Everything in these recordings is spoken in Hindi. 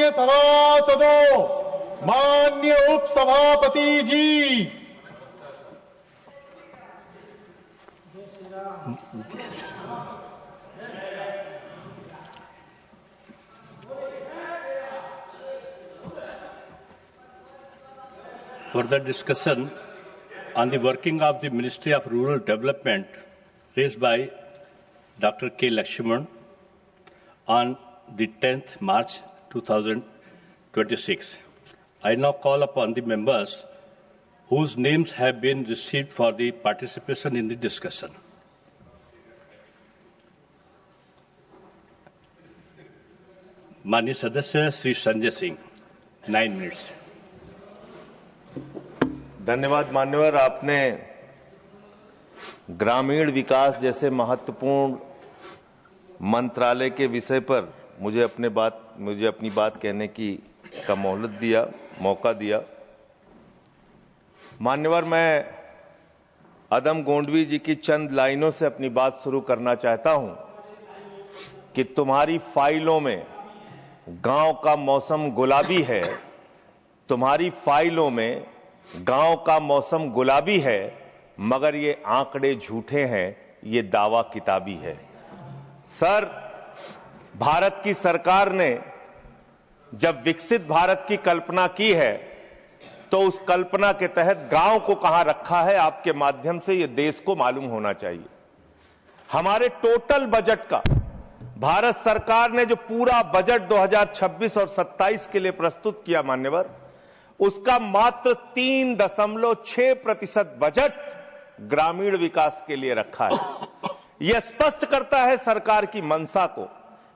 माननीय सभासदों, माननीय उप सभापति जी, further discussion on the working of the Ministry of Rural Development raised by Dr. K. Lakshman on the 10th March 2026. I now call upon the members whose names have been received for the participation in the discussion. माननीय सदस्य श्री संजय सिंह, 9 minutes. धन्यवाद मान्यवर। आपने ग्रामीण विकास जैसे महत्वपूर्ण मंत्रालय के विषय पर मुझे अपनी बात कहने का मौका दिया। मान्यवर, मैं अदम गोंडवी जी की चंद लाइनों से अपनी बात शुरू करना चाहता हूं कि तुम्हारी फाइलों में गांव का मौसम गुलाबी है, तुम्हारी फाइलों में गांव का मौसम गुलाबी है, मगर ये आंकड़े झूठे हैं, ये दावा किताबी है। सर, भारत की सरकार ने जब विकसित भारत की कल्पना की है तो उस कल्पना के तहत गांव को कहां रखा है, आपके माध्यम से ये देश को मालूम होना चाहिए। हमारे टोटल बजट का भारत सरकार ने जो पूरा बजट 2026 और 27 के लिए प्रस्तुत किया मान्यवर, उसका मात्र 3.6% बजट ग्रामीण विकास के लिए रखा है। यह स्पष्ट करता है सरकार की मंशा को,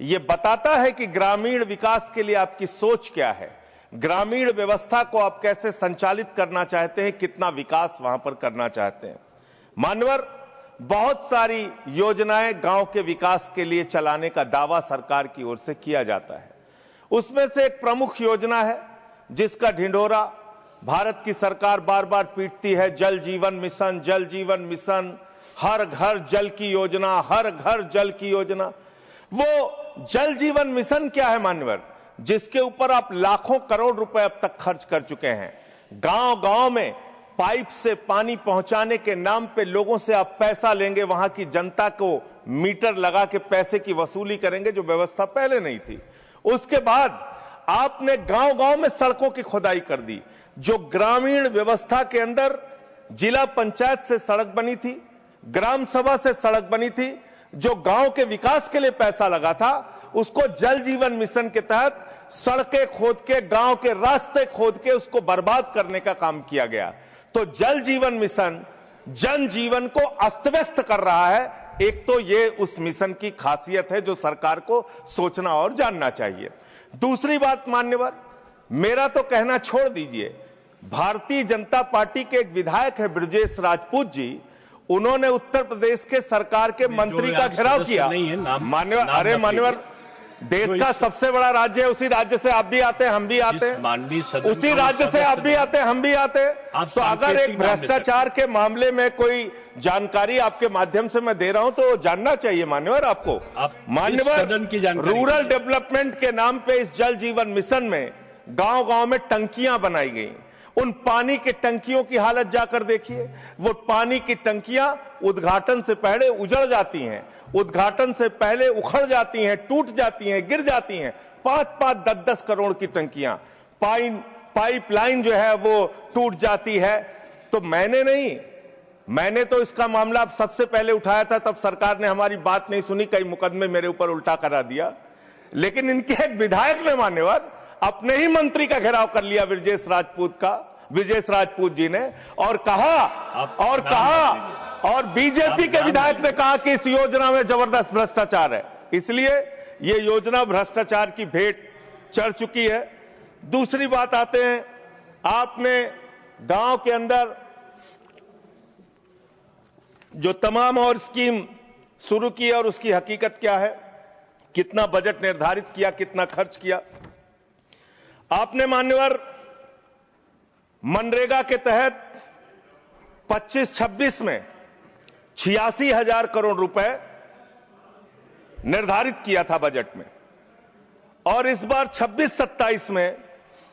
यह बताता है कि ग्रामीण विकास के लिए आपकी सोच क्या है, ग्रामीण व्यवस्था को आप कैसे संचालित करना चाहते हैं, कितना विकास वहां पर करना चाहते हैं। मान्यवर, बहुत सारी योजनाएं गांव के विकास के लिए चलाने का दावा सरकार की ओर से किया जाता है। उसमें से एक प्रमुख योजना है जिसका ढिंढोरा भारत की सरकार बार बार पीटती है, जल जीवन मिशन, जल जीवन मिशन, हर घर जल की योजना, हर घर जल की योजना। वो जल जीवन मिशन क्या है मान्यवर, जिसके ऊपर आप लाखों करोड़ रुपए अब तक खर्च कर चुके हैं। गांव गांव में पाइप से पानी पहुंचाने के नाम पे लोगों से आप पैसा लेंगे, वहां की जनता को मीटर लगा के पैसे की वसूली करेंगे, जो व्यवस्था पहले नहीं थी। उसके बाद आपने गांव गांव में सड़कों की खुदाई कर दी। जो ग्रामीण व्यवस्था के अंदर जिला पंचायत से सड़क बनी थी, ग्राम सभा से सड़क बनी थी, जो गांव के विकास के लिए पैसा लगा था, उसको जल जीवन मिशन के तहत सड़कें खोद के, गांव के रास्ते खोद के उसको बर्बाद करने का काम किया गया। तो जल जीवन मिशन जन जीवन को अस्त व्यस्त कर रहा है। एक तो ये उस मिशन की खासियत है जो सरकार को सोचना और जानना चाहिए। दूसरी बात मान्यवर, मेरा तो कहना छोड़ दीजिए, भारतीय जनता पार्टी के एक विधायक है ब्रजेश राजपूत जी, उन्होंने उत्तर प्रदेश के सरकार के मंत्री का घेराव किया। मान्यवर, अरे मान्यवर, देश का सबसे बड़ा राज्य है, उसी राज्य से आप भी आते हैं, हम भी आते हैं, उसी राज्य से आप भी आते हैं, हम भी आते हैं। तो अगर एक भ्रष्टाचार के मामले में कोई जानकारी आपके माध्यम से मैं दे रहा हूं तो जानना चाहिए मान्यवर आपको। मान्यवर, रूरल डेवलपमेंट के नाम पे इस जल जीवन मिशन में गांव गांव में टंकियां बनाई गई। उन पानी की टंकियों की हालत जाकर देखिए। वो पानी की टंकियां उद्घाटन से पहले उजड़ जाती हैं, उद्घाटन से पहले उखड़ जाती हैं, टूट जाती हैं, गिर जाती हैं। 5-5, 10-10 करोड़ की टंकियां, पाइपलाइन जो है वो टूट जाती है। तो मैंने तो इसका मामला सबसे पहले उठाया था, तब सरकार ने हमारी बात नहीं सुनी, कई मुकदमे मेरे ऊपर उल्टा करा दिया। लेकिन इनके एक विधायक ने मान्यवर अपने ही मंत्री का घेराव कर लिया, ब्रजेश राजपूत जी ने, और बीजेपी के विधायक ने कहा कि इस योजना में जबरदस्त भ्रष्टाचार है। इसलिए ये योजना भ्रष्टाचार की भेंट चढ़ चुकी है। दूसरी बात आते हैं, आपने गांव के अंदर जो तमाम और स्कीम शुरू की और उसकी हकीकत क्या है, कितना बजट निर्धारित किया, कितना खर्च किया। आपने मान्यवर मनरेगा के तहत 25-26 में 86,000 करोड़ रुपए निर्धारित किया था बजट में, और इस बार 26-27 में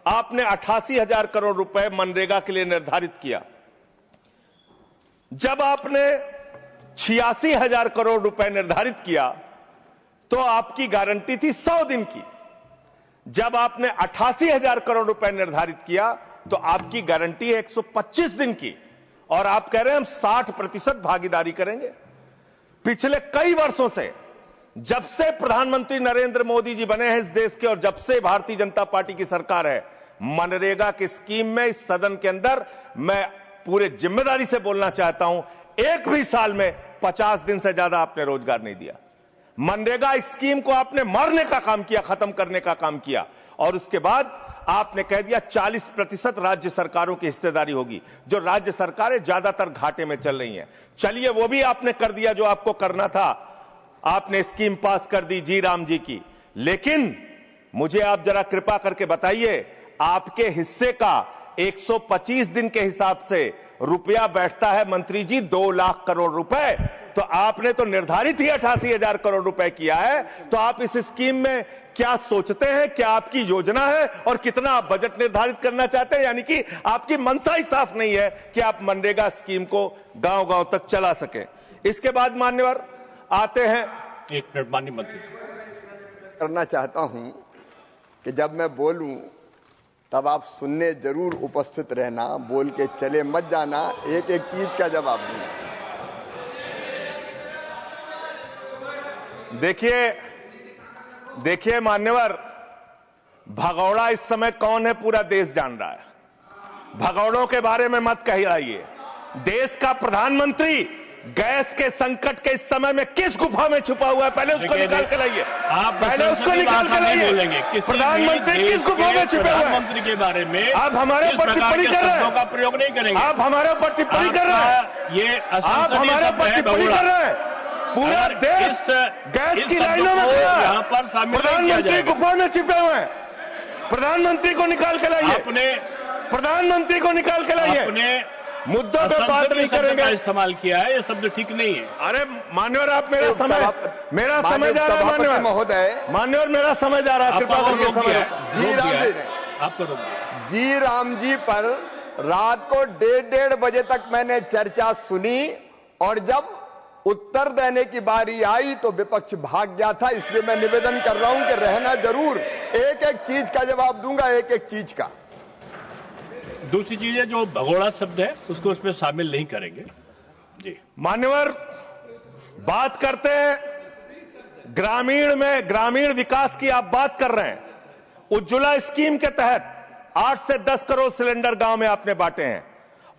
आपने 88,000 करोड़ रुपए मनरेगा के लिए निर्धारित किया। जब आपने 86,000 करोड़ रुपए निर्धारित किया तो आपकी गारंटी थी 100 दिन की। जब आपने 88,000 करोड़ रुपए निर्धारित किया तो आपकी गारंटी है 125 दिन की, और आप कह रहे हैं हम 60% भागीदारी करेंगे। पिछले कई वर्षों से, जब से प्रधानमंत्री नरेंद्र मोदी जी बने हैं इस देश के और जब से भारतीय जनता पार्टी की सरकार है, मनरेगा की स्कीम में इस सदन के अंदर मैं पूरे जिम्मेदारी से बोलना चाहता हूं, एक भी साल में 50 दिन से ज्यादा आपने रोजगार नहीं दिया। मनरेगा स्कीम को आपने मारने का काम किया, खत्म करने का काम किया, और उसके बाद आपने कह दिया 40% राज्य सरकारों की हिस्सेदारी होगी। जो राज्य सरकारें ज्यादातर घाटे में चल रही हैं, चलिए वो भी आपने कर दिया जो आपको करना था, आपने स्कीम पास कर दी जी राम जी की। लेकिन मुझे आप जरा कृपा करके बताइए, आपके हिस्से का 125 दिन के हिसाब से रुपया बैठता है मंत्री जी 2 लाख करोड़ रुपए, तो आपने तो निर्धारित ही 88,000 करोड़ रुपए किया है। तो आप इस स्कीम में क्या सोचते हैं, क्या आपकी योजना है और कितना आप बजट निर्धारित करना चाहते हैं? यानी कि आपकी मंशा ही साफ नहीं है कि आप मनरेगा स्कीम को गांव-गांव तक चला सके। इसके बाद मान्यवर आते हैं, एक मिनट माननीय मंत्री करना चाहता हूं कि जब मैं बोलूं तब आप सुनने जरूर उपस्थित रहना, बोल के चले मत जाना, एक एक चीज का जवाब दूंगा। देखिए मान्यवर, भगौड़ा इस समय कौन है पूरा देश जान रहा है। भगौड़ों के बारे में मत कहिए। देश का प्रधानमंत्री गैस के संकट के इस समय में किस गुफा में छुपा हुआ है, पहले उसको निकाल के लाइए। आप पहले उसको निकाल के लाइए। प्रधानमंत्री किस गुफा में छुपे हुए हैं? प्रधानमंत्री के बारे में आप हमारे ऊपर टिप्पणी कर रहे हैं, का प्रयोग नहीं करेंगे। आप हमारे ऊपर टिप्पणी कर रहे हैं, ये आप हमारे ऊपर टिप्पणी कर रहे हैं। पूरा देश गैस की लाइनों में खड़ा है, यहाँ पर शामिल प्रधानमंत्री गुफा में छिपे हुए हैं। प्रधानमंत्री को निकाल के लाइए, प्रधानमंत्री को निकाल के लाइए। मुद्दों पे बात नहीं करेंगे। इस्तेमाल किया है, ये शब्द ठीक नहीं है। अरे मान्यवर, आप मेरा समय जा रहा है। मान्यवर महोदय, मान्यवर मेरा समय जा रहा है, कृपा करके समय। जी राम जी ने आपको जी राम जी पर रात को 1:30 बजे तक मैंने चर्चा सुनी, और जब उत्तर देने की बारी आई तो विपक्ष भाग गया था। इसलिए मैं निवेदन कर रहा हूं कि रहना जरूर, एक एक चीज का जवाब दूंगा, एक एक चीज का। दूसरी चीज है, जो भगोड़ा शब्द है उसको उसमें शामिल नहीं करेंगे। जी मान्यवर, बात करते हैं ग्रामीण विकास की। आप बात कर रहे हैं, उज्ज्वला स्कीम के तहत 8 से 10 करोड़ सिलेंडर गांव में आपने बांटे हैं,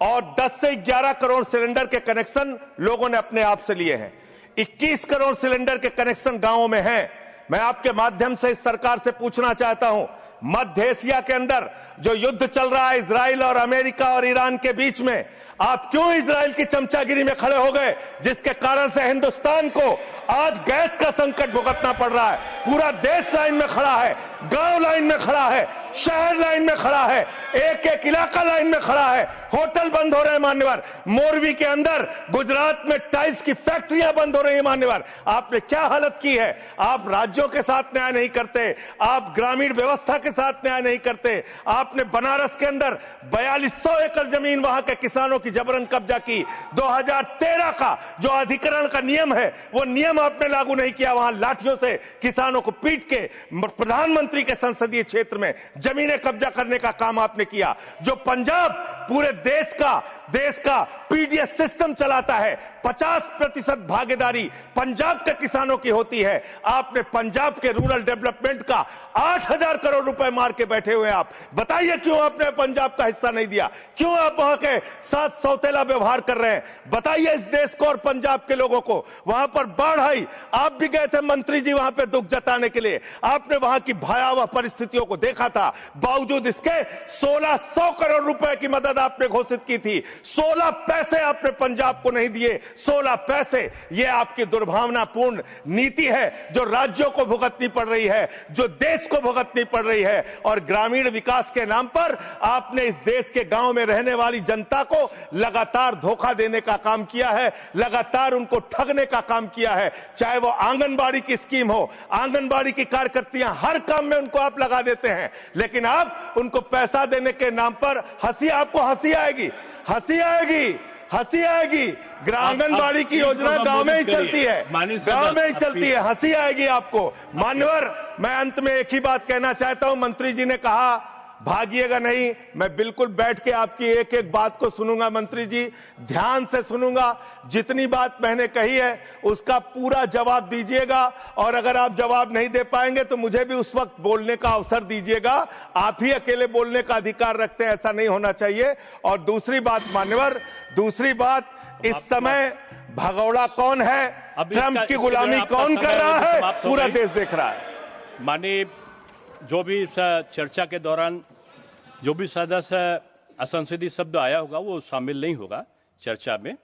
और 10 से 11 करोड़ सिलेंडर के कनेक्शन लोगों ने अपने आप से लिए हैं। 21 करोड़ सिलेंडर के कनेक्शन गांवों में हैं। मैं आपके माध्यम से इस सरकार से पूछना चाहता हूं, मध्य एशिया के अंदर जो युद्ध चल रहा है इजराइल और अमेरिका और ईरान के बीच में, आप क्यों इजराइल की चमचागिरी में खड़े हो गए, जिसके कारण से हिंदुस्तान को आज गैस का संकट भुगतना पड़ रहा है। पूरा देश लाइन में खड़ा है, गांव लाइन में खड़ा है, शहर लाइन में खड़ा है, एक एक इलाका लाइन में खड़ा है। होटल बंद हो रहे हैं मान्यवर, मोरवी के अंदर गुजरात में टाइल्स की फैक्ट्रियां बंद हो रही है मान्यवर। आपने क्या हालत की है। आप राज्यों के साथ न्याय नहीं करते, आप ग्रामीण व्यवस्था के साथ न्याय नहीं करते। आपने बनारस के अंदर 4200 एकड़ जमीन वहां के किसानों की जबरन कब्जा की। 2013 का जो अधिकरण का नियम है, वो नियम आपने लागू नहीं किया। वहां लाठियों से किसानों को पीट के प्रधानमंत्री के संसदीय क्षेत्र में जमीनें कब्जा करने का काम आपने किया। जो पंजाब पूरे देश का पीडीएस सिस्टम चलाता है, 50% भागीदारी पंजाब के किसानों की होती है। आपने पंजाब के रूरल डेवलपमेंट का 8,000 करोड़ रुपए मार के बैठे हुए। आप बताइए क्यों आपने पंजाब का हिस्सा नहीं दिया, क्यों आप वहां के साथ सौतेला व्यवहार कर रहे हैं। बताइए इस देश को और पंजाब के लोगों को। वहां पर बाढ़ आई, आप भी गए थे मंत्री जी वहां पे दुख जताने के लिए। आपने वहां की भयावह परिस्थितियों को देखा था, बावजूद इसके 1600 करोड़ रुपए की मदद आपने घोषित की थी। 16 पैसे आपने पंजाब को नहीं दिए, 16 पैसे। यह आपकी दुर्भावनापूर्ण नीति है जो राज्यों को भुगतनी पड़ रही है, जो देश को भुगतनी पड़ रही है। और ग्रामीण विकास के नाम पर आपने इस देश के गांव में रहने वाली जनता को लगातार धोखा देने का काम किया है, लगातार उनको ठगने का काम किया है। चाहे वो आंगनबाड़ी की स्कीम हो, आंगनबाड़ी की कार्यकर्तियां, हर काम में उनको आप लगा देते हैं, लेकिन आप उनको पैसा देने के नाम पर आपको हंसी आएगी, हंसी आएगी, हंसी आएगी। आंगनबाड़ी की योजना गांव में ही चलती है, गांव में ही चलती है, हंसी आएगी आपको। मान्यवर, मैं अंत में एक ही बात कहना चाहता हूं। मंत्री जी ने कहा भागिएगा नहीं, मैं बिल्कुल बैठ के आपकी एक एक बात को सुनूंगा। मंत्री जी, ध्यान से सुनूंगा। जितनी बात मैंने कही है उसका पूरा जवाब दीजिएगा, और अगर आप जवाब नहीं दे पाएंगे तो मुझे भी उस वक्त बोलने का अवसर दीजिएगा। आप ही अकेले बोलने का अधिकार रखते हैं, ऐसा नहीं होना चाहिए। और दूसरी बात मान्यवर, दूसरी बात, इस समय भगौड़ा कौन है, ट्रंप की गुलामी कौन कर रहा है, पूरा देश देख रहा है। माननीय, जो भी इस चर्चा के दौरान जो भी सदस्य असंसदीय शब्द आया होगा वो शामिल नहीं होगा चर्चा में।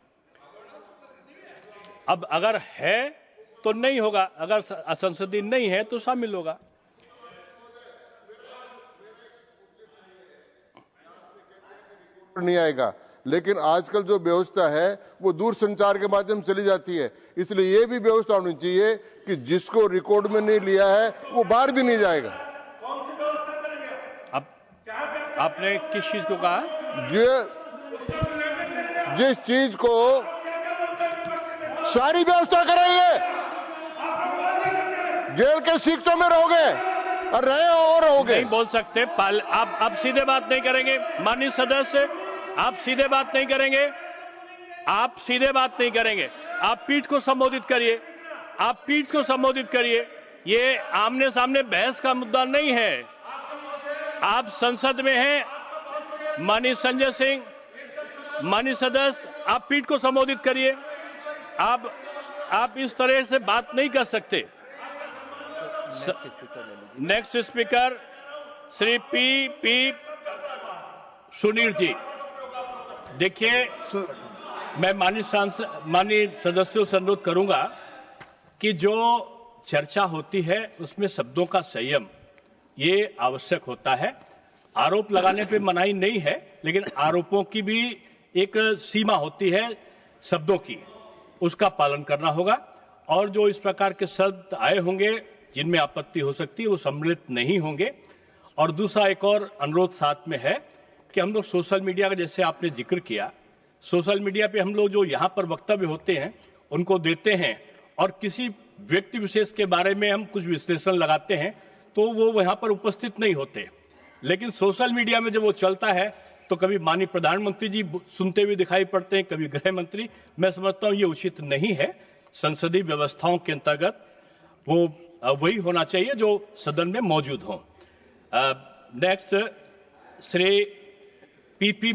अब अगर है तो नहीं होगा, अगर असंसदीय नहीं है तो शामिल होगा। नहीं आएगा, लेकिन आजकल जो व्यवस्था है वो दूर संचार के माध्यम से चली जाती है, इसलिए ये भी व्यवस्था होनी चाहिए कि जिसको रिकॉर्ड में नहीं लिया है वो बाहर भी नहीं जाएगा। अब आपने किस चीज को कहा? जिस चीज को सारी व्यवस्था करेंगे, जेल के शिक्षकों में रहोगे और रहे और रहोगे। नहीं बोल सकते, आप सीधे बात नहीं करेंगे माननीय सदस्य, आप सीधे बात नहीं करेंगे, आप सीधे बात नहीं करेंगे। आप पीठ को संबोधित करिए, आप पीठ को संबोधित करिए। ये आमने सामने बहस का मुद्दा नहीं है। आप संसद में हैं, माननीय संजय सिंह, माननीय सदस्य, आप पीठ को संबोधित करिए। आप इस तरह से बात नहीं कर सकते। Next speaker Shri P Sunil ji. देखिए, मैं माननीय सदस्यों से अनुरोध करूंगा कि जो चर्चा होती है उसमें शब्दों का संयम ये आवश्यक होता है। आरोप लगाने पे मनाही नहीं है, लेकिन आरोपों की भी एक सीमा होती है शब्दों की, उसका पालन करना होगा। और जो इस प्रकार के शब्द आए होंगे जिनमें आपत्ति हो सकती है वो सम्मिलित नहीं होंगे। और दूसरा एक और अनुरोध साथ में है कि हम लोग सोशल मीडिया का, जैसे आपने जिक्र किया, सोशल मीडिया पे हम लोग जो यहाँ पर वक्तव्य होते हैं उनको देते हैं और किसी व्यक्ति विशेष के बारे में हम कुछ विश्लेषण लगाते हैं तो वो वहां पर उपस्थित नहीं होते। लेकिन सोशल मीडिया में जब वो चलता है तो कभी माननीय प्रधानमंत्री जी सुनते हुए दिखाई पड़ते हैं, कभी गृह मंत्री। मैं समझता हूं ये उचित नहीं है। संसदीय व्यवस्थाओं के अंतर्गत वो वही होना चाहिए जो सदन में मौजूद हो। Next Shri P